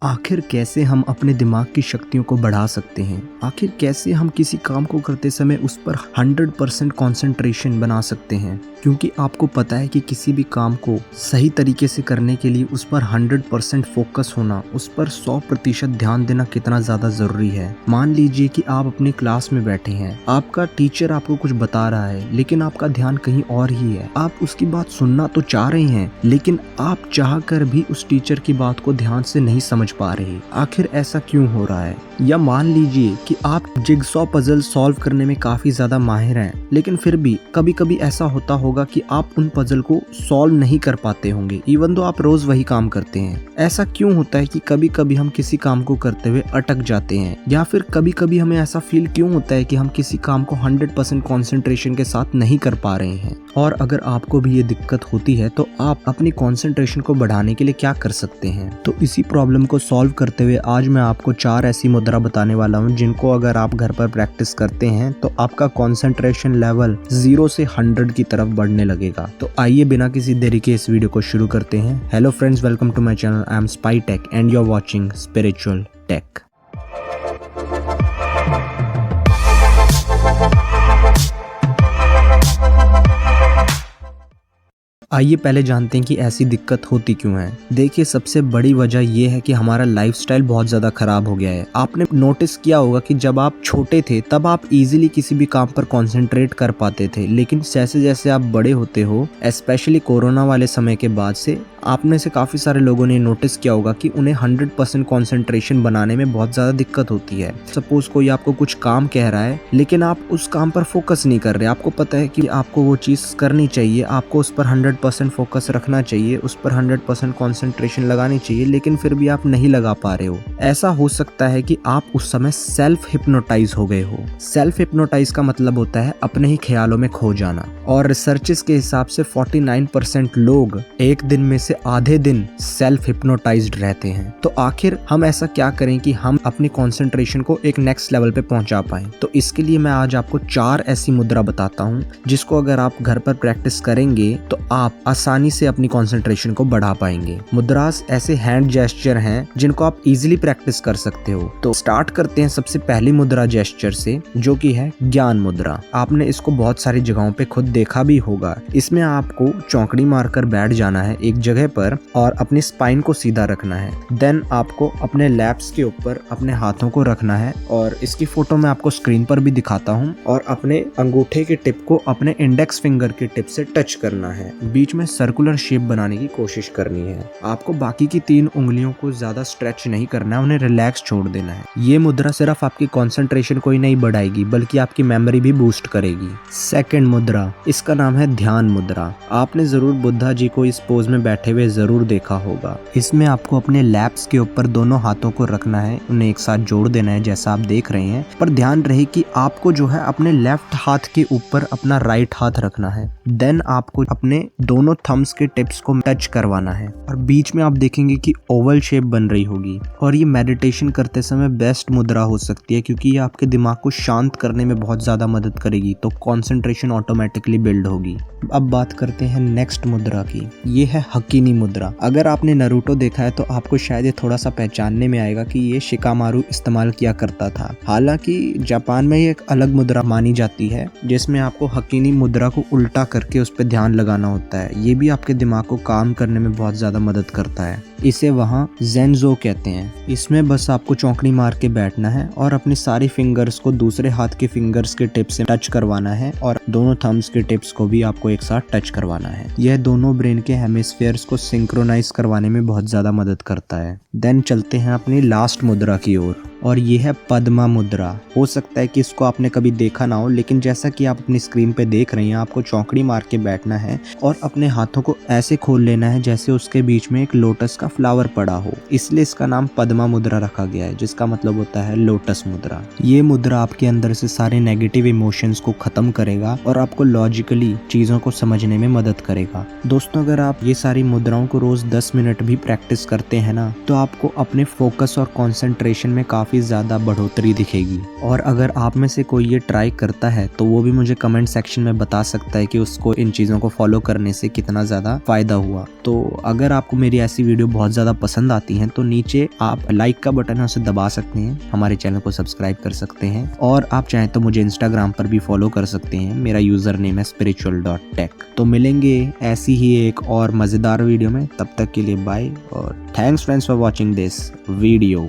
आखिर कैसे हम अपने दिमाग की शक्तियों को बढ़ा सकते हैं? आखिर कैसे हम किसी काम को करते समय उस पर 100% कंसंट्रेशन बना सकते हैं? क्योंकि आपको पता है कि किसी भी काम को सही तरीके से करने के लिए उस पर 100% फोकस होना, उस पर 100% ध्यान देना कितना ज़्यादा ज़रूरी है। मान लीजिए कि आप अपनी क्लास में बैठे हैं, आपका टीचर आपको कुछ बता रहा है लेकिन आपका ध्यान कहीं और ही है। आप उसकी बात सुनना तो चाह रहे हैं लेकिन आप चाह कर भी उस टीचर की बात को ध्यान से नहीं समझ पा रहे। आखिर ऐसा क्यों हो रहा है? या मान लीजिए कि आप जिगसॉ पजल सॉल्व करने में काफी ज्यादा माहिर हैं, लेकिन फिर भी कभी कभी ऐसा होता होगा कि आप उन पजल को सॉल्व नहीं कर पाते होंगे, इवन दो आप रोज वही काम करते हैं। ऐसा क्यों होता है कि कभी कभी हम किसी काम को करते हुए अटक जाते हैं? या फिर कभी कभी हमें ऐसा फील क्यों होता है कि हम किसी काम को 100% कॉन्सेंट्रेशन के साथ नहीं कर पा रहे हैं? और अगर आपको भी ये दिक्कत होती है तो आप अपनी कॉन्सेंट्रेशन को बढ़ाने के लिए क्या कर सकते हैं? तो इसी प्रॉब्लम को सॉल्व करते हुए आज मैं आपको 4 ऐसी मुद्रा बताने वाला हूँ जिनको अगर आप घर पर प्रैक्टिस करते हैं तो आपका कॉन्सेंट्रेशन लेवल 0 से 100 की तरफ बढ़ने लगेगा। तो आइए बिना किसी देरी के इस वीडियो को शुरू करते हैं। Hello friends, welcome to my channel. I am Spy Tech and you are watching Spiritual Tech. आइए पहले जानते हैं कि ऐसी दिक्कत होती क्यों है। देखिए, सबसे बड़ी वजह यह है कि हमारा लाइफस्टाइल बहुत ज़्यादा खराब हो गया है। आपने नोटिस किया होगा कि जब आप छोटे थे तब आप इजीली किसी भी काम पर कंसंट्रेट कर पाते थे, लेकिन जैसे जैसे आप बड़े होते हो, स्पेशली कोरोना वाले समय के बाद से आप में से काफ़ी सारे लोगों ने नोटिस किया होगा कि उन्हें 100% कंसंट्रेशन बनाने में बहुत ज़्यादा दिक्कत होती है। सपोज कोई आपको कुछ काम कह रहा है लेकिन आप उस काम पर फोकस नहीं कर रहे। आपको पता है कि आपको वो चीज़ करनी चाहिए, आपको उस पर 100% फोकस रखना चाहिए, उस पर 100% कंसंट्रेशन लगानी चाहिए, लेकिन फिर भी आप नहीं लगा पा रहे हो। ऐसा हो सकता है कि आप उस समय सेल्फ हिप्नोटाइज हो गए हो। सेल्फ हिप्नोटाइज का मतलब होता है अपने ही ख्यालों में खो जाना। और रिसर्चेस के हिसाब से 49% लोग एक दिन में से आधे दिन सेल्फ हिप्नोटाइज्ड रहते हैं। तो आखिर हम ऐसा क्या करें कि हम अपनी कंसंट्रेशन को एक नेक्स्ट लेवल पे पहुंचा पाएं? तो इसके लिए मैं आज आपको 4 ऐसी मुद्रा बताता हूं जिसको अगर आप घर पर प्रैक्टिस करेंगे तो आप आसानी से अपनी कंसंट्रेशन को बढ़ा पाएंगे। मुद्रास ऐसे हैंड जेस्चर हैं जिनको आप इजीली प्रैक्टिस कर सकते हो। तो स्टार्ट करते हैं सबसे पहली मुद्रा जेस्चर से, जो कि है ज्ञान मुद्रा। आपने इसको बहुत सारी जगहों पे खुद देखा भी होगा। इसमें आपको चौकड़ी मारकर बैठ जाना है एक जगह पर और अपनी स्पाइन को सीधा रखना है। देन आपको अपने लैप्स के ऊपर अपने हाथों को रखना है और इसकी फोटो मैं आपको स्क्रीन पर भी दिखाता हूँ। और अपने अंगूठे के टिप को अपने इंडेक्स फिंगर के टिप से टच करना है। बीच में सर्कुलर शेप बनाने की कोशिश करनी है। आपको बाकी की 3 उंगलियों को ज्यादा स्ट्रेच नहीं करना है, उन्हें रिलैक्स छोड़ देना है। ये मुद्रा सिर्फ आपकी कंसंट्रेशन को ही नहीं बढ़ाएगी बल्कि आपकी मेमोरी भी बूस्ट करेगी। सेकंड मुद्रा, इसका नाम है ध्यान मुद्रा। आपने जरूर बुद्धा जी को इस पोज में बैठे हुए जरूर देखा होगा। इसमें आपको अपने लैप्स के ऊपर दोनों हाथों को रखना है, उन्हें एक साथ जोड़ देना है जैसा आप देख रहे हैं। पर ध्यान रहे कि आपको जो है अपने लेफ्ट हाथ के ऊपर अपना राइट हाथ रखना है। देन आपको अपने दोनों थम्स के टिप्स को टच करवाना है और बीच में आप देखेंगे कि ओवल शेप बन रही होगी। और ये मेडिटेशन करते समय बेस्ट मुद्रा हो सकती है क्योंकि ये आपके दिमाग को शांत करने में बहुत ज्यादा मदद करेगी। तो कंसंट्रेशन ऑटोमेटिकली बिल्ड होगी। अब बात करते हैं नेक्स्ट मुद्रा की। ये है हकीनी मुद्रा। अगर आपने नारुतो देखा है तो आपको शायद ये थोड़ा सा पहचानने में आएगा कि ये शिकामारु इस्तेमाल किया करता था। हालांकि जापान में ये एक अलग मुद्रा मानी जाती है जिसमें आपको हकीनी मुद्रा को उल्टा करके उस पर ध्यान लगाना होता है। ये भी आपके दिमाग को काम करने में बहुत ज्यादा मदद करता है। इसे वहाँ ज़ेनज़ो कहते हैं। इसमें बस आपको चौकड़ी मार के बैठना है और अपनी सारी फिंगर्स को दूसरे हाथ के फिंगर्स के टिप से टच करवाना है और दोनों थम्स के टिप्स को भी आपको एक साथ टच करवाना है। यह दोनों ब्रेन के हेमिस्फेयर्स को सिंक्रोनाइज करवाने में बहुत ज्यादा मदद करता है। देन चलते हैं अपनी लास्ट मुद्रा की ओर और ये है पद्मा मुद्रा। हो सकता है कि इसको आपने कभी देखा ना हो, लेकिन जैसा कि आप अपनी स्क्रीन पे देख रहे हैं, आपको चौकड़ी मार के बैठना है और अपने हाथों को ऐसे खोल लेना है जैसे उसके बीच में एक लोटस का फ्लावर पड़ा हो। इसलिए इसका नाम पद्मा मुद्रा रखा गया है, जिसका मतलब होता है लोटस मुद्रा। ये मुद्रा आपके अंदर से सारे नेगेटिव इमोशंस को खत्म करेगा और आपको लॉजिकली चीजों को समझने में मदद करेगा। दोस्तों, अगर आप ये सारी मुद्राओं को रोज 10 मिनट भी प्रैक्टिस करते हैं ना, तो आपको अपने फोकस और कॉन्सेंट्रेशन में काफी काफ़ी ज़्यादा बढ़ोतरी दिखेगी। और अगर आप में से कोई ये ट्राई करता है तो वो भी मुझे कमेंट सेक्शन में बता सकता है कि उसको इन चीज़ों को फॉलो करने से कितना ज़्यादा फ़ायदा हुआ। तो अगर आपको मेरी ऐसी वीडियो बहुत ज़्यादा पसंद आती हैं तो नीचे आप लाइक का बटन है उसे दबा सकते हैं, हमारे चैनल को सब्सक्राइब कर सकते हैं और आप चाहें तो मुझे इंस्टाग्राम पर भी फॉलो कर सकते हैं। मेरा यूज़र नेम है spiritual.tech। तो मिलेंगे ऐसी ही एक और मज़ेदार वीडियो में, तब तक के लिए बाय और thanks friends for watching this video.